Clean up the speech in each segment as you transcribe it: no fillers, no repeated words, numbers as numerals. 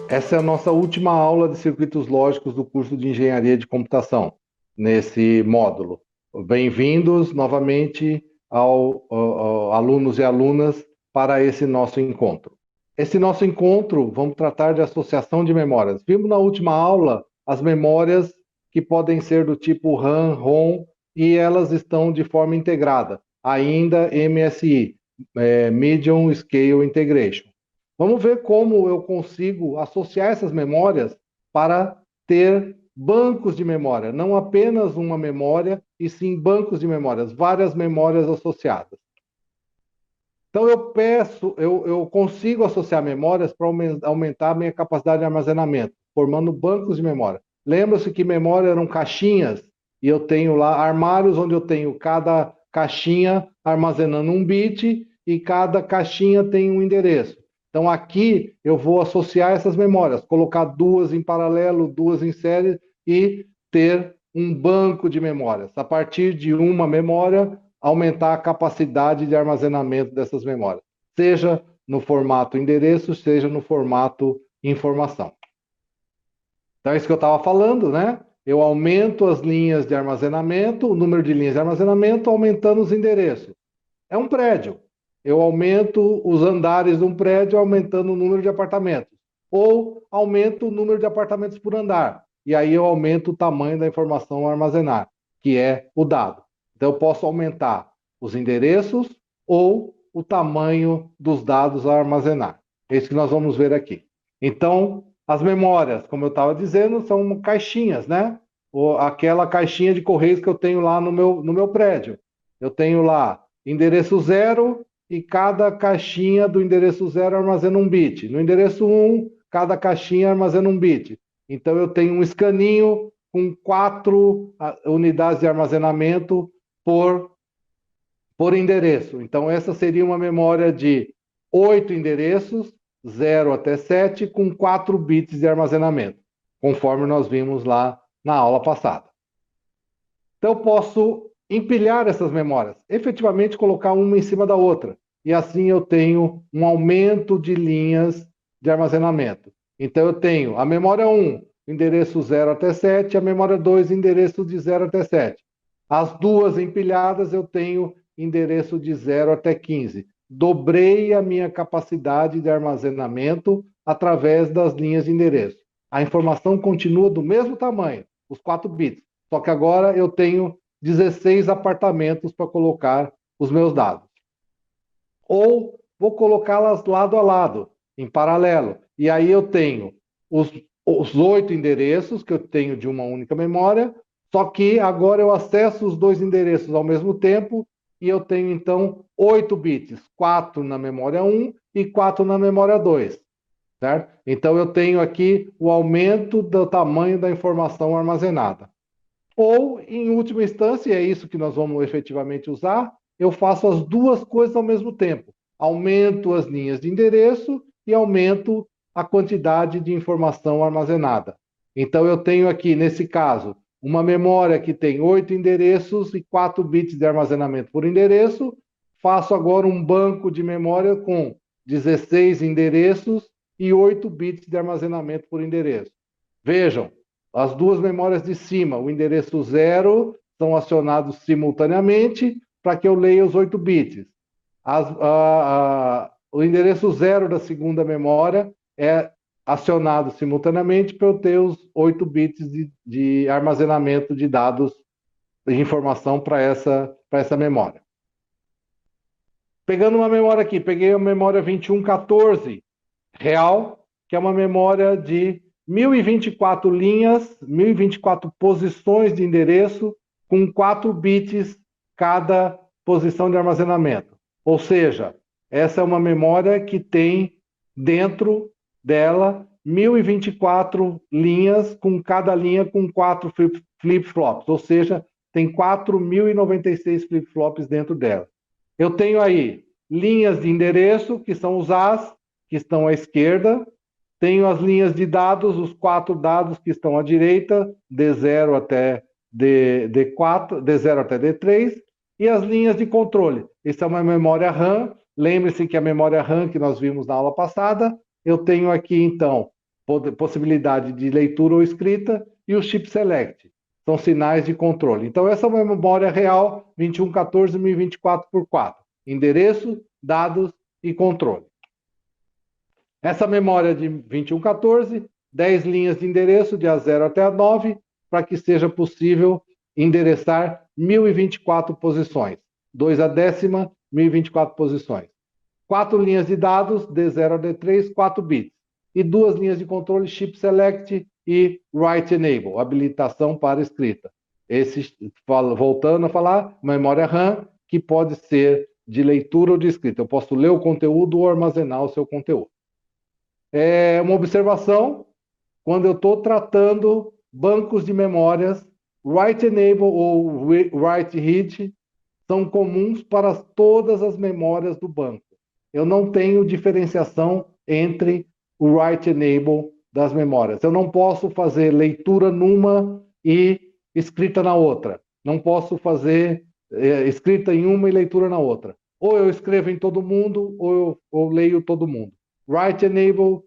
Essa é a nossa última aula de circuitos lógicos do curso de Engenharia de Computação, nesse módulo. Bem-vindos novamente ao alunos e alunas para esse nosso encontro. Esse nosso encontro, vamos tratar de associação de memórias. Vimos na última aula as memórias que podem ser do tipo RAM, ROM, e elas estão de forma integrada, ainda MSI, Medium Scale Integration. Vamos ver como eu consigo associar essas memórias para ter bancos de memória, não apenas uma memória, e sim bancos de memórias, várias memórias associadas. Então eu consigo associar memórias para aumentar a minha capacidade de armazenamento, formando bancos de memória. Lembra-se que memória eram caixinhas, e eu tenho lá armários onde eu tenho cada caixinha armazenando um bit, e cada caixinha tem um endereço. Então aqui eu vou associar essas memórias, colocar duas em paralelo, duas em série e ter um banco de memórias. A partir de uma memória, aumentar a capacidade de armazenamento dessas memórias, seja no formato endereço, seja no formato informação. Então é isso que eu estava falando, né? Eu aumento as linhas de armazenamento, o número de linhas de armazenamento, aumentando os endereços. É um prédio. Eu aumento os andares de um prédio, aumentando o número de apartamentos. Ou aumento o número de apartamentos por andar. E aí eu aumento o tamanho da informação a armazenar, que é o dado. Então eu posso aumentar os endereços ou o tamanho dos dados a armazenar. É isso que nós vamos ver aqui. Então, as memórias, como eu estava dizendo, são caixinhas, né? Ou aquela caixinha de correios que eu tenho lá no meu prédio. Eu tenho lá endereço 0, e cada caixinha do endereço 0 armazena um bit. No endereço 1, cada caixinha armazena um bit. Então eu tenho um escaninho com 4 unidades de armazenamento por endereço. Então essa seria uma memória de 8 endereços, 0 até 7, com 4 bits de armazenamento, conforme nós vimos lá na aula passada. Então eu posso empilhar essas memórias, efetivamente colocar uma em cima da outra, e assim eu tenho um aumento de linhas de armazenamento. Então eu tenho a memória 1, endereço 0 até 7, a memória 2, endereço de 0 até 7. As duas empilhadas eu tenho endereço de 0 até 15. Dobrei a minha capacidade de armazenamento através das linhas de endereço. A informação continua do mesmo tamanho, os 4 bits, só que agora eu tenho 16 apartamentos para colocar os meus dados. Ou vou colocá-las lado a lado, em paralelo. E aí eu tenho os 8 endereços que eu tenho de uma única memória, só que agora eu acesso os 2 endereços ao mesmo tempo, e eu tenho então 8 bits, 4 na memória 1 e 4 na memória 2. Certo? Então eu tenho aqui o aumento do tamanho da informação armazenada. Ou, em última instância, e é isso que nós vamos efetivamente usar, eu faço as duas coisas ao mesmo tempo. Aumento as linhas de endereço e aumento a quantidade de informação armazenada. Então, eu tenho aqui, nesse caso, uma memória que tem 8 endereços e 4 bits de armazenamento por endereço. Faço agora um banco de memória com 16 endereços e 8 bits de armazenamento por endereço. Vejam, as duas memórias de cima, o endereço 0, são acionados simultaneamente para que eu leia os 8 bits. O endereço 0 da segunda memória é acionado simultaneamente para eu ter os 8 bits de armazenamento de dados de informação para essa memória. Pegando uma memória aqui, peguei a memória 2114 real, que é uma memória de 1024 linhas, 1024 posições de endereço, com 4 bits cada posição de armazenamento. Ou seja, essa é uma memória que tem dentro dela 1024 linhas, com cada linha com 4 flip-flops, ou seja, tem 4.096 flip-flops dentro dela. Eu tenho aí linhas de endereço, que são os As, que estão à esquerda. Tenho as linhas de dados, os 4 dados que estão à direita, D0 até D4, D0 até D3, e as linhas de controle. Essa é uma memória RAM. Lembre-se que a memória RAM que nós vimos na aula passada, eu tenho aqui, então, possibilidade de leitura ou escrita, e o chip select, são sinais de controle. Então, essa é uma memória real 2114 1024 por 4, endereço, dados e controle. Essa memória de 2114, 10 linhas de endereço de A0 até A9, para que seja possível endereçar 1024 posições. 2 a décima, 1024 posições. 4 linhas de dados, D0 a D3, 4 bits. E 2 linhas de controle, chip select e write enable, habilitação para escrita. Voltando a falar, memória RAM, que pode ser de leitura ou de escrita. Eu posso ler o conteúdo ou armazenar o seu conteúdo. Uma observação, quando eu estou tratando bancos de memórias, write enable ou write read são comuns para todas as memórias do banco. Eu não tenho diferenciação entre o write enable das memórias. Eu não posso fazer leitura numa e escrita na outra. Não posso fazer escrita em uma e leitura na outra. Ou eu escrevo em todo mundo, ou eu leio todo mundo. Write enable,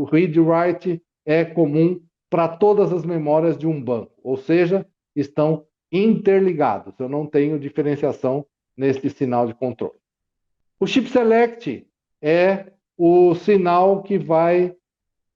read write é comum para todas as memórias de um banco, ou seja, estão interligados. Eu não tenho diferenciação nesse sinal de controle. O chip select é o sinal que vai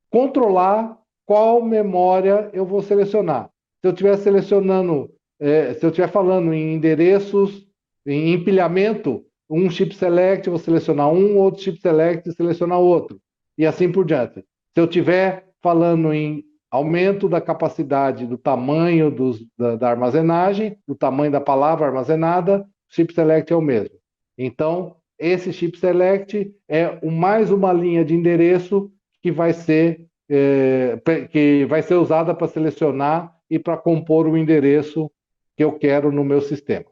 controlar qual memória eu vou selecionar. Se eu estiver selecionando, se eu estiver falando em endereços, em empilhamento, um chip select, eu vou selecionar um, outro chip select e selecionar outro, e assim por diante. Se eu estiver falando em aumento da capacidade, do tamanho da armazenagem, do tamanho da palavra armazenada, o chip select é o mesmo. Então, esse chip select é mais uma linha de endereço que vai ser usada para selecionar e para compor o endereço que eu quero no meu sistema.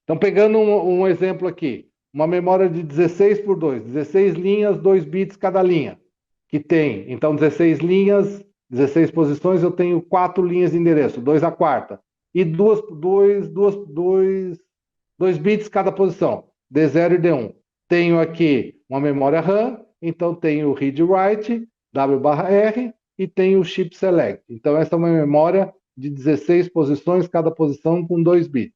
Então, pegando um exemplo aqui, uma memória de 16 por 2, 16 linhas, 2 bits cada linha, que tem, então, 16 linhas, 16 posições, eu tenho 4 linhas de endereço, 2 a quarta, e 2 bits cada posição, D0 e D1. Tenho aqui uma memória RAM, então tenho o read-write, W/R, e tenho o chip select. Então, essa é uma memória de 16 posições, cada posição com 2 bits.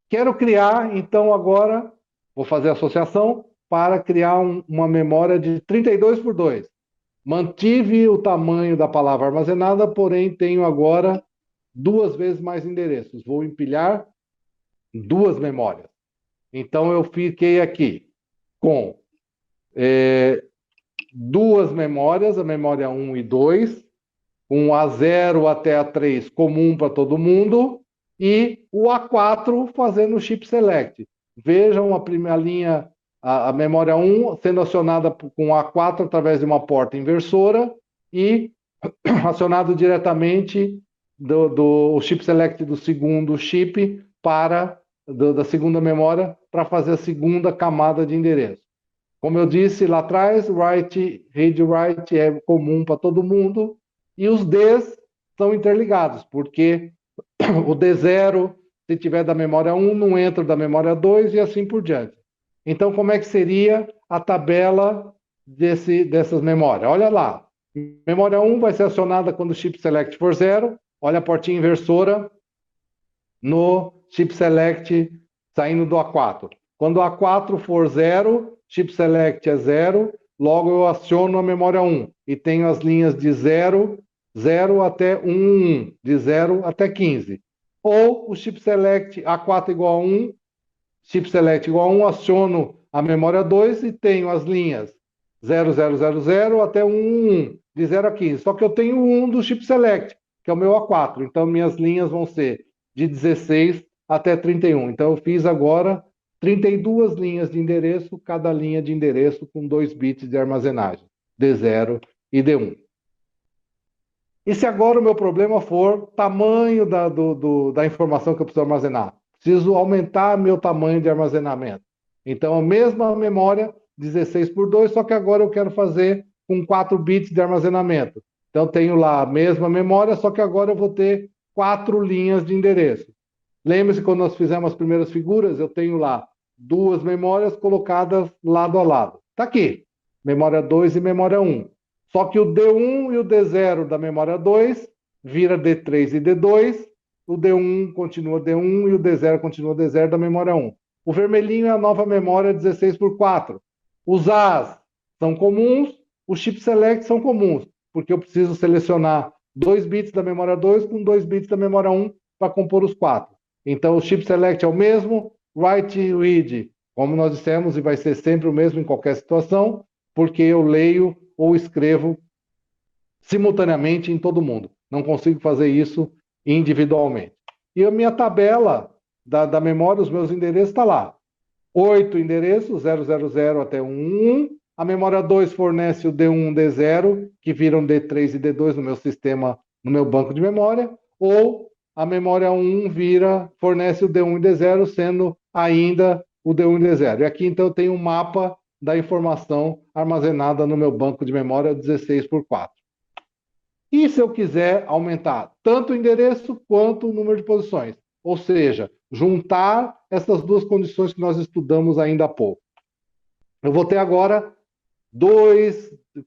Quero criar, então, agora, vou fazer a associação para criar uma memória de 32 por 2. Mantive o tamanho da palavra armazenada, porém tenho agora 2 vezes mais endereços. Vou empilhar 2 memórias. Então, eu fiquei aqui com 2 memórias, a memória 1 e 2, um A0 até A3 comum para todo mundo, e o A4 fazendo o chip select. Vejam a primeira linha, a memória 1 sendo acionada com o A4 através de uma porta inversora e acionado diretamente do chip select do segundo chip da segunda memória para fazer a segunda camada de endereço. Como eu disse lá atrás, read write é comum para todo mundo e os Ds estão interligados, porque o D0, se tiver da memória 1, não entra da memória 2 e assim por diante. Então, como é que seria a tabela dessas memórias? Olha lá, memória 1 vai ser acionada quando o chip select for 0, olha a portinha inversora no chip select saindo do A4. Quando o A4 for 0, chip select é 0, logo eu aciono a memória 1 e tenho as linhas de 0 até 1, de 0 até 15. Ou o chip select A4 igual a 1, chip select igual a 1, aciono a memória 2 e tenho as linhas 0000 até 1, de 0 a 15. Só que eu tenho 1 do chip select, que é o meu A4. Então, minhas linhas vão ser de 16 até 31. Então, eu fiz agora 32 linhas de endereço, cada linha de endereço com 2 bits de armazenagem, D0 e D1. E se agora o meu problema for tamanho da informação que eu preciso armazenar? Preciso aumentar meu tamanho de armazenamento. Então, a mesma memória, 16 por 2, só que agora eu quero fazer com 4 bits de armazenamento. Então, tenho lá a mesma memória, só que agora eu vou ter 4 linhas de endereço. Lembre-se, quando nós fizemos as primeiras figuras, eu tenho lá 2 memórias colocadas lado a lado. Está aqui, memória 2 e memória 1. Só que o D1 e o D0 da memória 2 vira D3 e D2, o D1 continua D1 e o D0 continua D0 da memória 1. O vermelhinho é a nova memória 16 por 4. Os As são comuns, os chip select são comuns, porque eu preciso selecionar 2 bits da memória 2 com 2 bits da memória 1 para compor os 4. Então o chip select é o mesmo, write e read, como nós dissemos, e vai ser sempre o mesmo em qualquer situação, porque eu leio ou escrevo simultaneamente em todo mundo. Não consigo fazer isso individualmente. E a minha tabela da memória, os meus endereços, está lá. 8 endereços, 000 até 111. A memória 2 fornece o D1 e D0, que viram D3 e D2 no meu sistema, no meu banco de memória, ou a memória 1 fornece o D1 e D0, sendo ainda o D1 e D0. E aqui, então, eu tenho um mapa da informação armazenada no meu banco de memória 16 por 4. E se eu quiser aumentar tanto o endereço quanto o número de posições? Ou seja, juntar essas duas condições que nós estudamos ainda há pouco. Eu vou ter agora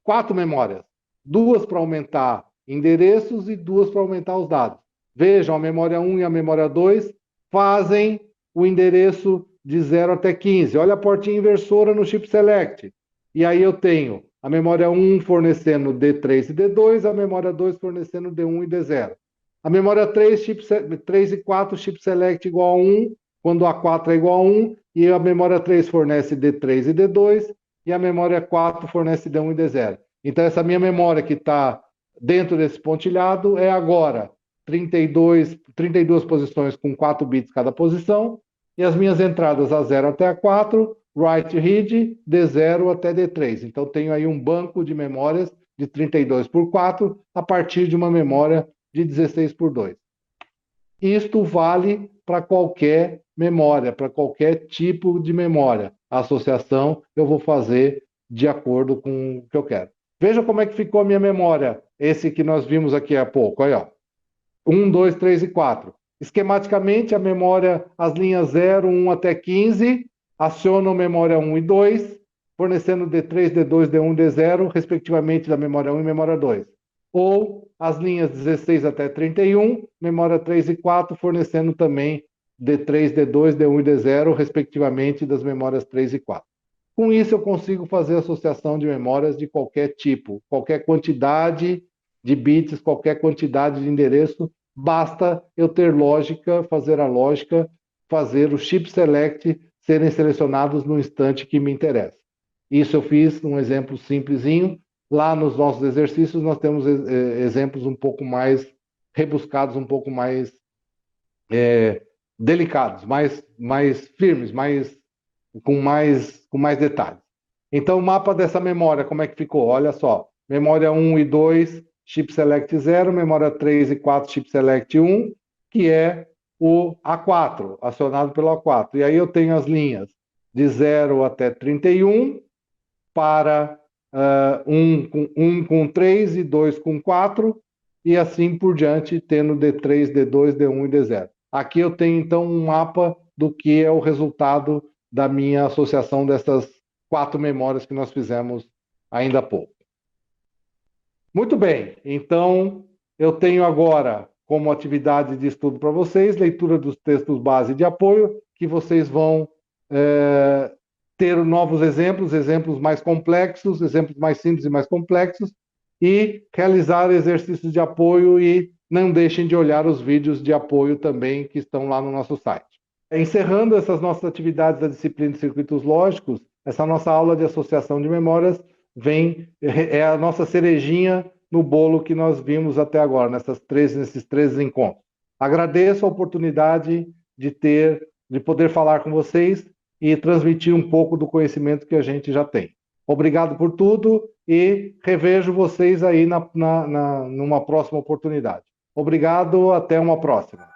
4 memórias. 2 para aumentar endereços e 2 para aumentar os dados. Vejam, a memória 1 e a memória 2 fazem o endereço de 0 até 15. Olha a portinha inversora no chip select. E aí eu tenho a memória 1 fornecendo D3 e D2, a memória 2 fornecendo D1 e D0. A memória 3, 3 e 4, chip select igual a 1, quando A4 é igual a 1, e a memória 3 fornece D3 e D2, e a memória 4 fornece D1 e D0. Então, essa minha memória que está dentro desse pontilhado é agora 32 posições com 4 bits cada posição, e as minhas entradas A0 até A4, write read, D0 até D3. Então, tenho aí um banco de memórias de 32 por 4 a partir de uma memória de 16 por 2. Isto vale para qualquer memória, para qualquer tipo de memória. A associação eu vou fazer de acordo com o que eu quero. Veja como é que ficou a minha memória, esse que nós vimos aqui há pouco. Aí, ó. 1, 2, 3 e 4. Esquematicamente, a memória, as linhas 0, 1 até 15, acionam memória 1 e 2, fornecendo D3, D2, D1, D0, respectivamente, da memória 1 e memória 2. Ou as linhas 16 até 31, memória 3 e 4, fornecendo também D3, D2, D1 e D0, respectivamente, das memórias 3 e 4. Com isso, eu consigo fazer associação de memórias de qualquer tipo, qualquer quantidade de bits, qualquer quantidade de endereço, basta eu ter lógica, fazer a lógica, fazer o chip select serem selecionados no instante que me interessa. Isso eu fiz num exemplo simplesinho. Lá nos nossos exercícios nós temos exemplos um pouco mais rebuscados, um pouco mais delicados, mais firmes, com mais detalhes. Então, o mapa dessa memória, como é que ficou? Olha só, memória 1 e 2, chip select 0, memória 3 e 4, chip select 1, que é o A4, acionado pelo A4. E aí eu tenho as linhas de 0 até 31, para 1 com 3 e 2 com 4, e assim por diante, tendo D3, D2, D1 e D0. Aqui eu tenho, então, um mapa do que é o resultado da minha associação dessas 4 memórias que nós fizemos ainda há pouco. Muito bem, então eu tenho agora como atividade de estudo para vocês, leitura dos textos base de apoio, que vocês vão ter novos exemplos mais complexos, exemplos mais simples e mais complexos, e realizar exercícios de apoio, e não deixem de olhar os vídeos de apoio também que estão lá no nosso site. Encerrando essas nossas atividades da disciplina de circuitos lógicos, essa nossa aula de associação de memórias é a nossa cerejinha no bolo que nós vimos até agora, nesses 13 encontros. Agradeço a oportunidade de poder falar com vocês e transmitir um pouco do conhecimento que a gente já tem. Obrigado por tudo e revejo vocês aí numa próxima oportunidade. Obrigado, até uma próxima.